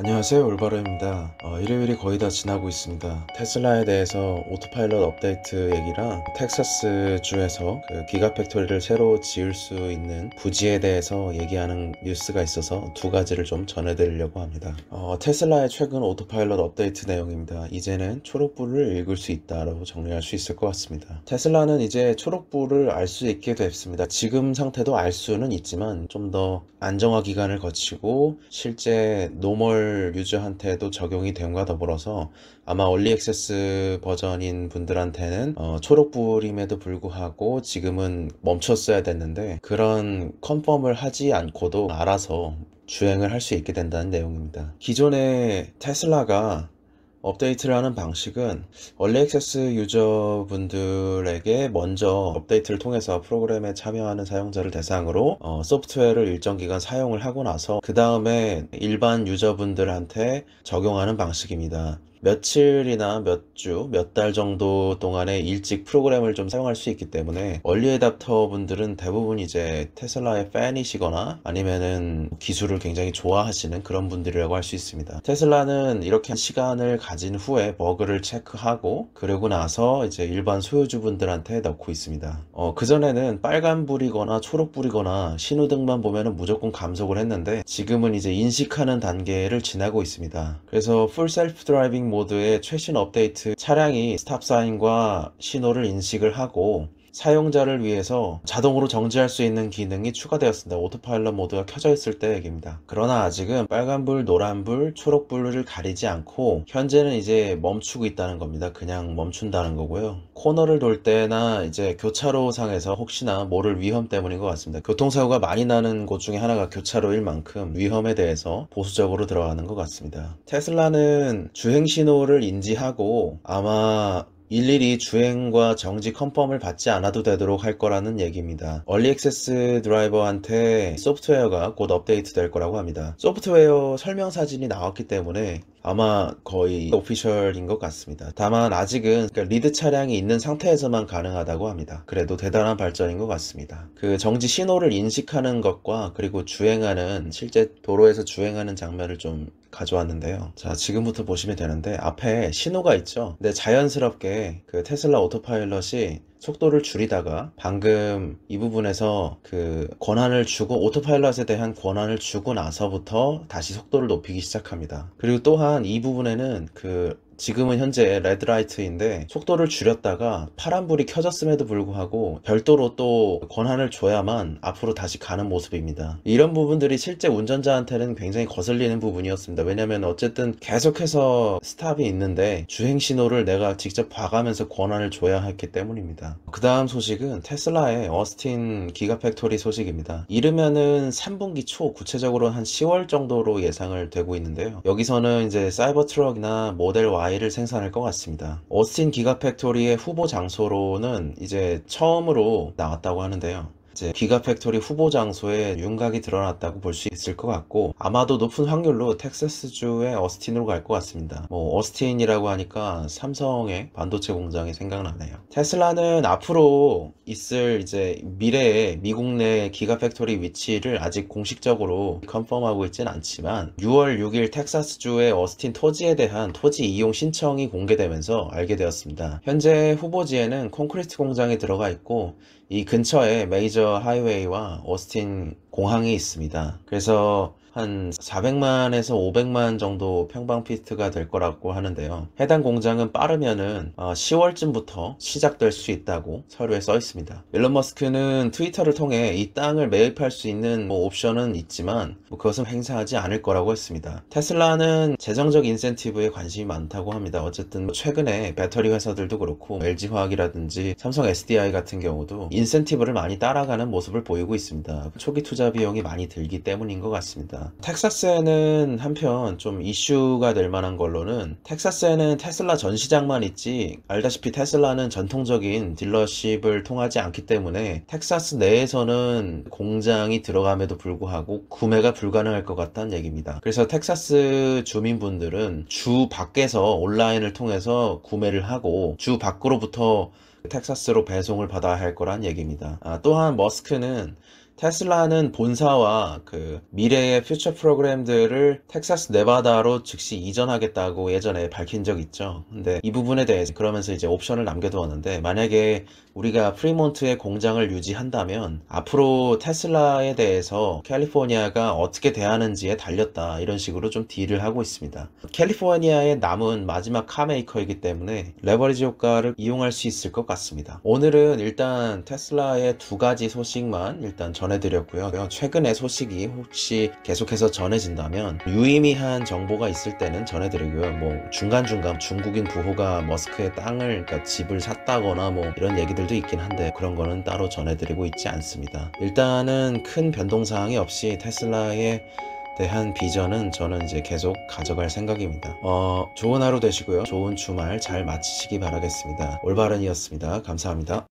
안녕하세요, 올바르입니다. 일요일이 거의 다 지나고 있습니다. 테슬라에 대해서 오토파일럿 업데이트 얘기랑 텍사스 주에서 그 기가팩토리를 새로 지을 수 있는 부지에 대해서 얘기하는 뉴스가 있어서 두 가지를 좀 전해드리려고 합니다. 테슬라의 최근 오토파일럿 업데이트 내용입니다. 이제는 초록불을 읽을 수 있다라고 정리할 수 있을 것 같습니다. 테슬라는 이제 초록불을 알 수 있게 됐습니다. 지금 상태도 알 수는 있지만 좀 더 안정화 기간을 거치고 실제 노멀 유저한테도 적용이 됨과 더불어서 아마 얼리 액세스 버전인 분들한테는 초록불임에도 불구하고 지금은 멈췄어야 됐는데 그런 컨펌을 하지 않고도 알아서 주행을 할 수 있게 된다는 내용입니다. 기존의 테슬라가 업데이트를 하는 방식은 얼리 액세스 유저분들에게 먼저 업데이트를 통해서 프로그램에 참여하는 사용자를 대상으로 소프트웨어를 일정 기간 사용을 하고 나서 그 다음에 일반 유저분들한테 적용하는 방식입니다. 며칠이나 몇 주, 몇 달 정도 동안에 일찍 프로그램을 좀 사용할 수 있기 때문에 얼리 애답터 분들은 대부분 이제 테슬라의 팬이시거나 아니면은 기술을 굉장히 좋아하시는 그런 분들이라고 할 수 있습니다. 테슬라는 이렇게 시간을 가진 후에 버그를 체크하고 그러고 나서 이제 일반 소유주분들한테 넣고 있습니다. 그전에는 빨간불이거나 초록불이거나 신호등만 보면은 무조건 감속을 했는데 지금은 이제 인식하는 단계를 지나고 있습니다. 그래서 풀 셀프 드라이빙 모드의 최신 업데이트 차량이 스탑 사인과 신호를 인식을 하고 사용자를 위해서 자동으로 정지할 수 있는 기능이 추가되었습니다. 오토파일럿 모드가 켜져 있을 때 얘기입니다. 그러나 아직은 빨간불, 노란불, 초록불을 가리지 않고 현재는 이제 멈추고 있다는 겁니다. 그냥 멈춘다는 거고요. 코너를 돌 때나 이제 교차로 상에서 혹시나 모를 위험 때문인 것 같습니다. 교통사고가 많이 나는 곳 중에 하나가 교차로일 만큼 위험에 대해서 보수적으로 들어가는 것 같습니다. 테슬라는 주행 신호를 인지하고 아마 일일이 주행과 정지 컨펌을 받지 않아도 되도록 할 거라는 얘기입니다. 얼리 액세스 드라이버한테 소프트웨어가 곧 업데이트 될 거라고 합니다. 소프트웨어 설명 사진이 나왔기 때문에 아마 거의 오피셜인 것 같습니다. 다만 아직은 리드 차량이 있는 상태에서만 가능하다고 합니다. 그래도 대단한 발전인 것 같습니다. 그 정지 신호를 인식하는 것과 그리고 주행하는 실제 도로에서 주행하는 장면을 좀 가져왔는데요. 자, 지금부터 보시면 되는데 앞에 신호가 있죠. 근데 자연스럽게 그 테슬라 오토파일럿이 속도를 줄이다가 방금 이 부분에서 그 권한을 주고 오토파일럿에 대한 권한을 주고 나서부터 다시 속도를 높이기 시작합니다. 그리고 또한 이 부분에는 지금은 현재 레드라이트인데 속도를 줄였다가 파란불이 켜졌음에도 불구하고 별도로 또 권한을 줘야만 앞으로 다시 가는 모습입니다. 이런 부분들이 실제 운전자한테는 굉장히 거슬리는 부분이었습니다. 왜냐면 어쨌든 계속해서 스탑이 있는데 주행 신호를 내가 직접 봐가면서 권한을 줘야 했기 때문입니다. 그 다음 소식은 테슬라의 어스틴 기가팩토리 소식입니다. 이르면은 3분기 초, 구체적으로 한 10월 정도로 예상을 되고 있는데요. 여기서는 이제 사이버 트럭이나 모델 Y를 생산할 것 같습니다. 오스틴 기가팩토리의 후보 장소로는 이제 처음으로 나왔다고 하는데요. 이제 기가팩토리 후보 장소에 윤곽이 드러났다고 볼 수 있을 것 같고 아마도 높은 확률로 텍사스주의 어스틴으로 갈 것 같습니다. 어스틴이라고 하니까 삼성의 반도체 공장이 생각나네요. 테슬라는 앞으로 있을 이제 미래의 미국 내 기가팩토리 위치를 아직 공식적으로 컨펌하고 있진 않지만 6월 6일 텍사스주의 어스틴 토지에 대한 토지 이용 신청이 공개되면서 알게 되었습니다. 현재 후보지에는 콘크리트 공장이 들어가 있고 이 근처에 메이저 하이웨이와 오스틴 공항이 있습니다. 그래서 한 400만에서 500만 정도 평방피트가 될 거라고 하는데요. 해당 공장은 빠르면은 10월쯤부터 시작될 수 있다고 서류에 써 있습니다. 일론 머스크는 트위터를 통해 이 땅을 매입할 수 있는 옵션은 있지만 그것은 행사하지 않을 거라고 했습니다. 테슬라는 재정적 인센티브에 관심이 많다고 합니다. 어쨌든 최근에 배터리 회사들도 그렇고 LG화학이라든지 삼성 SDI 같은 경우도 인센티브를 많이 따라가는 모습을 보이고 있습니다. 초기 투자 비용이 많이 들기 때문인 것 같습니다. 텍사스에는 한편 좀 이슈가 될 만한 걸로는 텍사스에는 테슬라 전시장만 있지 알다시피 테슬라는 전통적인 딜러십을 통하지 않기 때문에 텍사스 내에서는 공장이 들어감에도 불구하고 구매가 불가능할 것 같다는 얘기입니다. 그래서 텍사스 주민분들은 주 밖에서 온라인을 통해서 구매를 하고 주 밖으로부터 텍사스로 배송을 받아야 할 거란 얘기입니다. 또한 머스크는 테슬라는 본사와 그 미래의 퓨처 프로그램들을 텍사스 네바다로 즉시 이전하겠다고 예전에 밝힌 적 있죠. 근데 이 부분에 대해서 그러면서 이제 옵션을 남겨두었는데, 만약에 우리가 프리몬트의 공장을 유지한다면 앞으로 테슬라에 대해서 캘리포니아가 어떻게 대하는지에 달렸다, 이런 식으로 좀 딜을 하고 있습니다. 캘리포니아의 남은 마지막 카메이커이기 때문에 레버리지 효과를 이용할 수 있을 것 같습니다. 오늘은 일단 테슬라의 두 가지 소식만 일단 전해드렸고요. 최근의 소식이 혹시 계속해서 전해진다면 유의미한 정보가 있을 때는 전해드리고요. 뭐 중간중간 중국인 부호가 머스크의 땅을, 그러니까 집을 샀다거나 뭐 이런 얘기들도 있긴 한데, 그런 거는 따로 전해드리고 있지 않습니다. 일단은 큰 변동사항이 없이 테슬라의 대한 비전은 저는 이제 계속 가져갈 생각입니다. 좋은 하루 되시고요. 좋은 주말 잘 마치시기 바라겠습니다. 올바른이었습니다. 감사합니다.